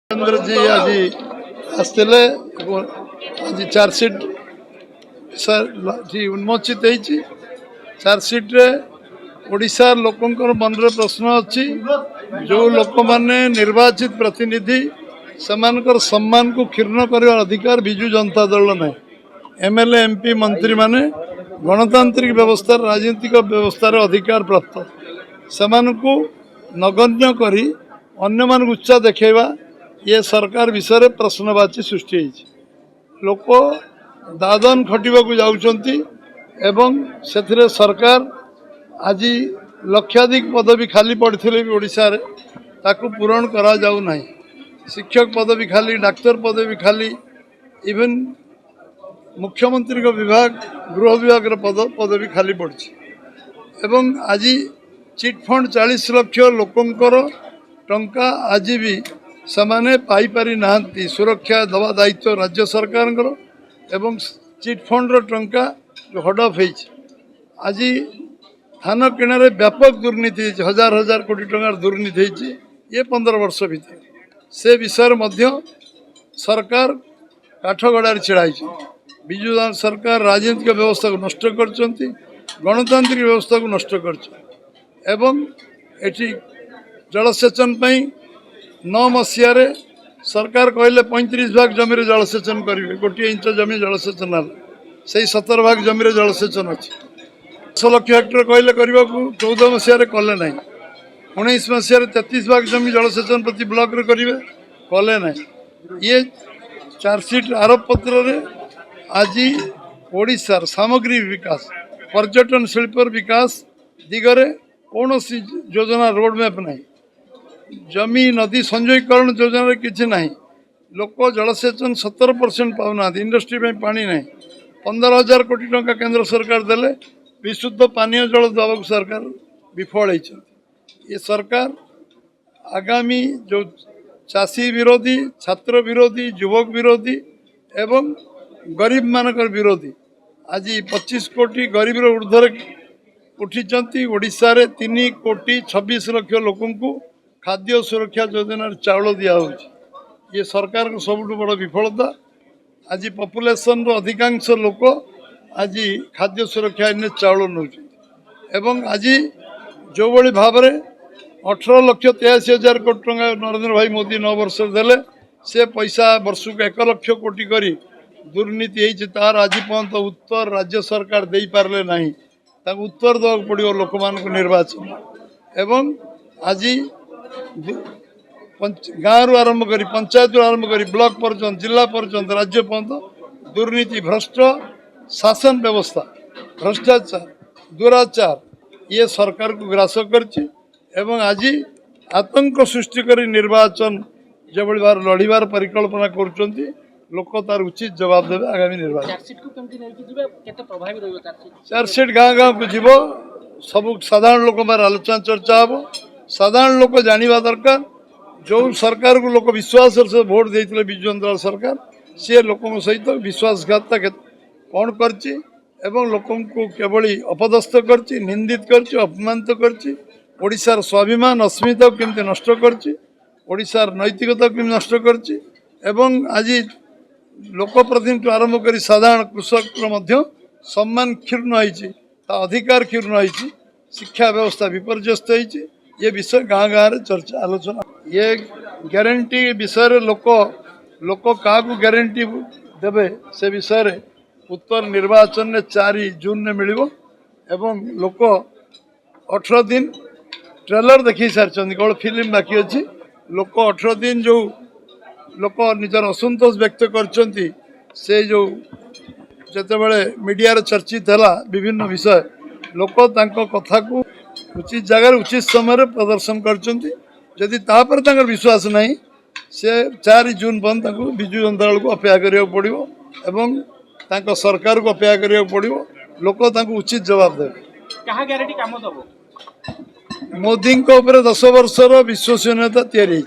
नरेंद्र जी आज आसते आज चार्जसीट जी उन्मोचित होती चार्जसीट्रे ओडिशार लोकंर मन में प्रश्न अच्छी जो लोक माने निर्वाचित प्रतिनिधि सेमानकर सम्मान को क्षीर्ण कर अधिकार बिजु जनता दल ना एमएलए एमपी मंत्री माने गणतांत्रिक व्यवस्था राजनीतिक व्यवस्था अधिकार प्राप्त सेमानकु नगण्य करी अन्य मान उच्चा देखा ये सरकार विषय प्रश्नवाची सृष्टि लोक दादन खटिबा को जाउछंती एवं सेथिरे सरकार आज लक्षाधिक पदवी खाली पड़थिले भी ओडिशा रे ताकू पूरण करा जाउ नाही। शिक्षक पदवी खाली, डाक्तर पदवी खाली, इवन मुख्यमंत्री को विभाग गृह विभाग पदवी खाली पड़ी एवं आज चिटफंड 40 लाख लोकंकर टंका आज भी समाने पाई पारी नाहंती। सुरक्षा दवा दायित्व राज्य सरकार एवं चिटफंड टंका जो हड ऑफ आज धान किणारे व्यापक दुर्नीति हजार हजार कोटी टंकार दुर्नीति ये 15 वर्ष भीतर से विषय मध्य सरकार काठगड़ार छिड़ाई विजु सरकार राजनीतिक व्यवस्था को नष्ट कर गणतांत्रिक व्यवस्था को नष्ट कर जलसेचन 9 मसीह सरकार कहले 35 भाग जमी जलसेचन करेंगे। 1 इंच जमी जलसेचन से 17 भाग जमी जलसेचन अच्छी 10 लाख हेक्टर कहले करने को 14 मसीह कले ना 19 मसीह 33 भाग जमी जलसेचन प्रति ब्लॉक रे करेंगे कले ना। ये चार्जसीट आरोप पत्र रे आज ओडिशार सामग्री विकास पर्यटन शिल्पर विकास दिगरे कौन योजना रोडमैप नहीं। जमी नदी संजयकरण योजना किसी ना लोक जलसेचन 70% पाऊना इंडस्ट्री में पानी ना 15,000 कोटी टंका केंद्र सरकार देले विशुद्ध पानीय जल दवाक सरकार विफल होती। ये सरकार आगामी जो चाषी विरोधी, छात्र विरोधी, युवक विरोधी एवं गरीब मानकर विरोधी आज 25 कोटी गरीब ऊर्धर उठी ओडिशा रे 3 कोटी 26 लाख लोकं को खाद्य सुरक्षा योजना चाउल दिया ये सरकार को सबुठ बड़ विफलता। आज पॉपुलेशन रो अधिकांश लोक आज खाद्य सुरक्षा चाउल नौ एवं आज जो बड़ी भाव में 18,83,000 कोटी टंका नरेंद्र भाई मोदी 9 वर्ष देले से पैसा वर्ष को 1 लाख कोटी करी दुर्नीति होती तार आज पर्यंत उत्तर राज्य सरकार दे पारे ना उत्तर देवाक पड़ो लोक मान निर्वाचन एवं आज गाँव आरंभ कर पंचायत आरंभ कर ब्लॉक पर्यंत जिला पर्यंत राज्य पर्यंत दुर्नीति भ्रष्ट शासन व्यवस्था भ्रष्टाचार दुराचार ये सरकार को ग्रास कर आज आतंक सृष्टि कर निर्वाचन जो बार लड़ार परिकल्पना कर लोक तार उचित जवाब देवे आगामी निर्वाचन। चार्जसीट गाँ गाँव को जीव सब साधारण लोक आलोचना चर्चा हम साधारण लोक जानिबा दरकार जो सरकार को लोक विश्वास से भोट देते विजु जनता सरकार सी लोकों सहित विश्वासघातता कौन करची एवं लोकों को केवल अपदस्थ करची निंदित करची अपमानित करची ओडिशार स्वाभिमान अस्मिता केमती नष्ट करची ओडिशार नैतिकता केमती नष्ट करची एवं आज लोक प्रतिनिधि आरंभ कर साधारण कृषक सम्मान क्षीर्ण होती अधिकार क्षीर्ण होती शिक्षा व्यवस्था विपर्यस्त होती ये विषय गाँ गाँव में चर्चा आलोचना ये ग्यारंटी विषय लोक लोक क्या ग्यारंटी देवे से विषय रे उत्तर निर्वाचन में 4 जून में मिल एवं लोक 18 दिन ट्रेलर देखी सारी केवल फिल्म बाकी अच्छी लोक 18 दिन जो लोक निजर असंतोष व्यक्त करचंती से जो जितेबाला मीडिया चर्चित है विभिन्न विषय लोक तांको कथा को उचित जगह उचित समय प्रदर्शन करदी तापर विश्वास नहीं से 4 जून पर्यंत विजु जनता दल को अपेक्षा करा पड़ो एवं सरकार को अपेक्षा करा पड़ो लोक उचित जवाब देवे। मोदी 10 वर्षर विश्वसनीयता तैयारी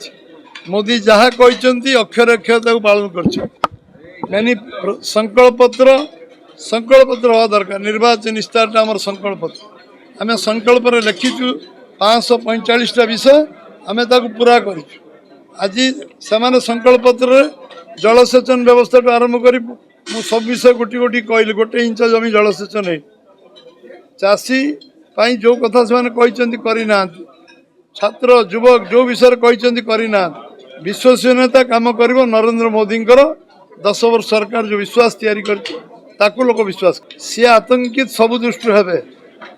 मोदी जहाँ कहते अक्षर अक्षर पालन कर संकल्प पत्र हवा दरकार निर्वाचन इस्तार आम संकल्प पत्र आम संकल्प लिखीचु 545टा विषय आम पूरा कर आज से संकल्प पत्र जलसेचन व्यवस्था आरंभ कर सब विषय गोटी गोटी कहली गोटे इंच जमी जलसेचन है चाषी जो कथा से करना छात्र युवक जो विषय करना विश्वसनीयता काम कर नरेंद्र मोदी 10 वर्ष सरकार जो विश्वास तैयारी कर लोक विश्वास सी आतंकित सब दृष्टि हे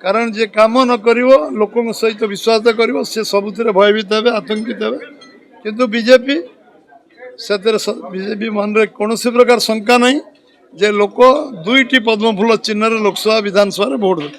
कारण जे काम न कर लोक सहित विश्वास कर सबुथ भयभीत हे आतंकित हे किंतु बीजेपी से बीजेपी मन में कौन प्रकार शंका नहीं जे लोक 2टी पद्मफूल चिन्ह लोकसभा विधानसभा भोट देते।